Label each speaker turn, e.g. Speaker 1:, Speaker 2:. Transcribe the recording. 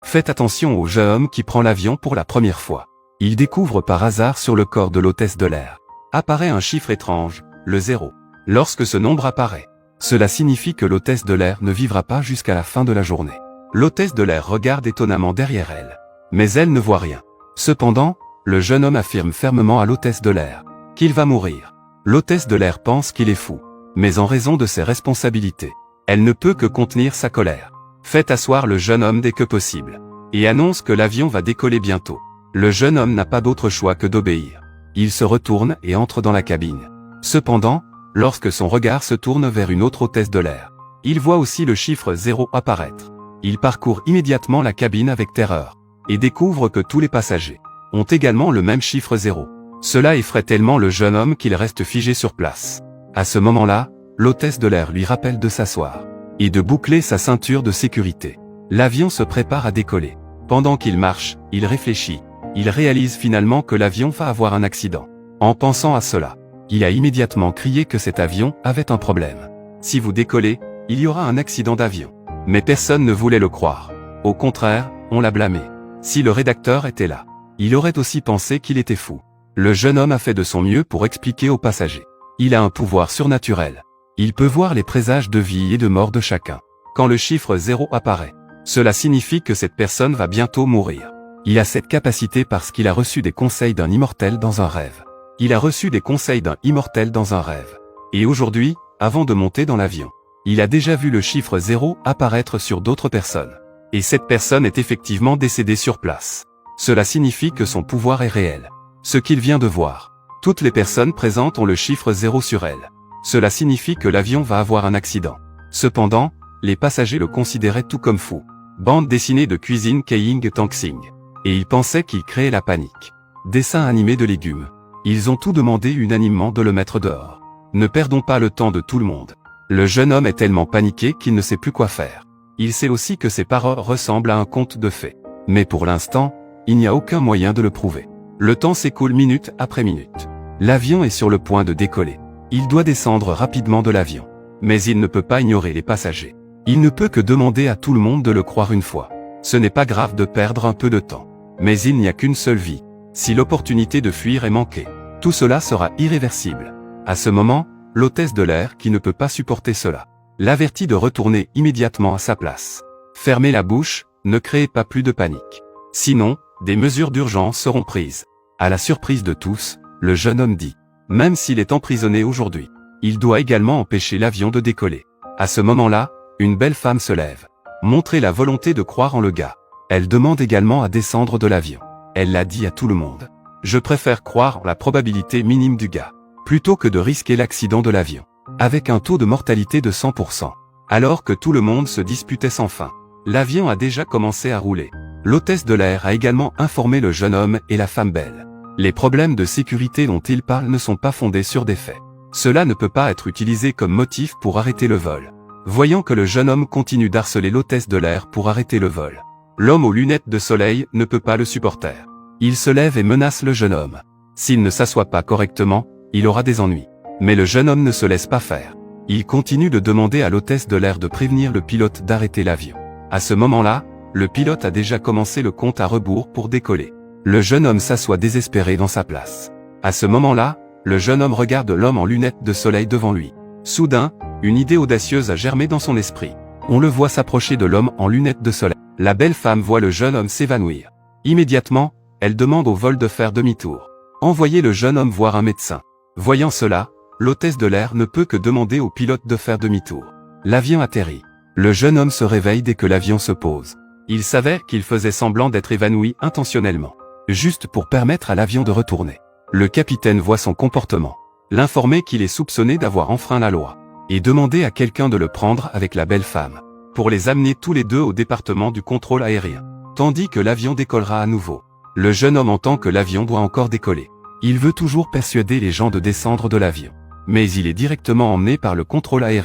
Speaker 1: Faites attention au jeune homme qui prend l'avion pour la première fois. Il découvre par hasard sur le corps de l'hôtesse de l'air. Apparaît un chiffre étrange, le 0. Lorsque ce nombre apparaît, cela signifie que l'hôtesse de l'air ne vivra pas jusqu'à la fin de la journée. L'hôtesse de l'air regarde étonnamment derrière elle. Mais elle ne voit rien. Cependant, le jeune homme affirme fermement à l'hôtesse de l'air qu'il va mourir. L'hôtesse de l'air pense qu'il est fou. Mais en raison de ses responsabilités, elle ne peut que contenir sa colère. Faites asseoir le jeune homme dès que possible. Et annonce que l'avion va décoller bientôt. Le jeune homme n'a pas d'autre choix que d'obéir. Il se retourne et entre dans la cabine. Cependant, lorsque son regard se tourne vers une autre hôtesse de l'air, il voit aussi le chiffre 0 apparaître. Il parcourt immédiatement la cabine avec terreur. Et découvre que tous les passagers ont également le même chiffre 0. Cela effraie tellement le jeune homme qu'il reste figé sur place. À ce moment-là, l'hôtesse de l'air lui rappelle de s'asseoir et de boucler sa ceinture de sécurité. L'avion se prépare à décoller. Pendant qu'il marche, il réfléchit. Il réalise finalement que l'avion va avoir un accident. En pensant à cela, il a immédiatement crié que cet avion avait un problème. Si vous décollez, il y aura un accident d'avion. Mais personne ne voulait le croire. Au contraire, on l'a blâmé. Si le rédacteur était là, il aurait aussi pensé qu'il était fou. Le jeune homme a fait de son mieux pour expliquer aux passagers. Il a un pouvoir surnaturel. Il peut voir les présages de vie et de mort de chacun. Quand le chiffre 0 apparaît, cela signifie que cette personne va bientôt mourir. Il a cette capacité parce qu'il a reçu des conseils d'un immortel dans un rêve. Il a reçu des conseils d'un immortel dans un rêve. Et aujourd'hui, avant de monter dans l'avion, il a déjà vu le chiffre 0 apparaître sur d'autres personnes. Et cette personne est effectivement décédée sur place. Cela signifie que son pouvoir est réel. Ce qu'il vient de voir. Toutes les personnes présentes ont le chiffre 0 sur elles. Cela signifie que l'avion va avoir un accident. Cependant, les passagers le considéraient tout comme fou. Bande dessinée de cuisine Keing Tanxing. Et ils pensaient qu'il créait la panique. Dessin animé de légumes. Ils ont tout demandé unanimement de le mettre dehors. Ne perdons pas le temps de tout le monde. Le jeune homme est tellement paniqué qu'il ne sait plus quoi faire. Il sait aussi que ses paroles ressemblent à un conte de fées. Mais pour l'instant, il n'y a aucun moyen de le prouver. Le temps s'écoule minute après minute. L'avion est sur le point de décoller. Il doit descendre rapidement de l'avion. Mais il ne peut pas ignorer les passagers. Il ne peut que demander à tout le monde de le croire une fois. Ce n'est pas grave de perdre un peu de temps. Mais il n'y a qu'une seule vie. Si l'opportunité de fuir est manquée, tout cela sera irréversible. À ce moment, l'hôtesse de l'air qui ne peut pas supporter cela, l'avertit de retourner immédiatement à sa place. Fermez la bouche, ne créez pas plus de panique. Sinon, des mesures d'urgence seront prises. À la surprise de tous, le jeune homme dit, même s'il est emprisonné aujourd'hui, il doit également empêcher l'avion de décoller. À ce moment-là, une belle femme se lève. Montrer la volonté de croire en le gars. Elle demande également à descendre de l'avion. Elle l'a dit à tout le monde. Je préfère croire en la probabilité minime du gars, plutôt que de risquer l'accident de l'avion. Avec un taux de mortalité de 100%. Alors que tout le monde se disputait sans fin. L'avion a déjà commencé à rouler. L'hôtesse de l'air a également informé le jeune homme et la femme belle. Les problèmes de sécurité dont ils parlent ne sont pas fondés sur des faits. Cela ne peut pas être utilisé comme motif pour arrêter le vol. Voyant que le jeune homme continue d'harceler l'hôtesse de l'air pour arrêter le vol, l'homme aux lunettes de soleil ne peut pas le supporter. Il se lève et menace le jeune homme. S'il ne s'assoit pas correctement, il aura des ennuis. Mais le jeune homme ne se laisse pas faire. Il continue de demander à l'hôtesse de l'air de prévenir le pilote d'arrêter l'avion. À ce moment-là, le pilote a déjà commencé le compte à rebours pour décoller. Le jeune homme s'assoit désespéré dans sa place. À ce moment-là, le jeune homme regarde l'homme en lunettes de soleil devant lui. Soudain, une idée audacieuse a germé dans son esprit. On le voit s'approcher de l'homme en lunettes de soleil. La belle femme voit le jeune homme s'évanouir. Immédiatement, elle demande au vol de faire demi-tour. Envoyez le jeune homme voir un médecin. Voyant cela, l'hôtesse de l'air ne peut que demander au pilote de faire demi-tour. L'avion atterrit. Le jeune homme se réveille dès que l'avion se pose. Il s'avère qu'il faisait semblant d'être évanoui intentionnellement, juste pour permettre à l'avion de retourner. Le capitaine voit son comportement, l'informer qu'il est soupçonné d'avoir enfreint la loi, et demander à quelqu'un de le prendre avec la belle femme, pour les amener tous les deux au département du contrôle aérien, tandis que l'avion décollera à nouveau. Le jeune homme entend que l'avion doit encore décoller. Il veut toujours persuader les gens de descendre de l'avion, mais il est directement emmené par le contrôle aérien.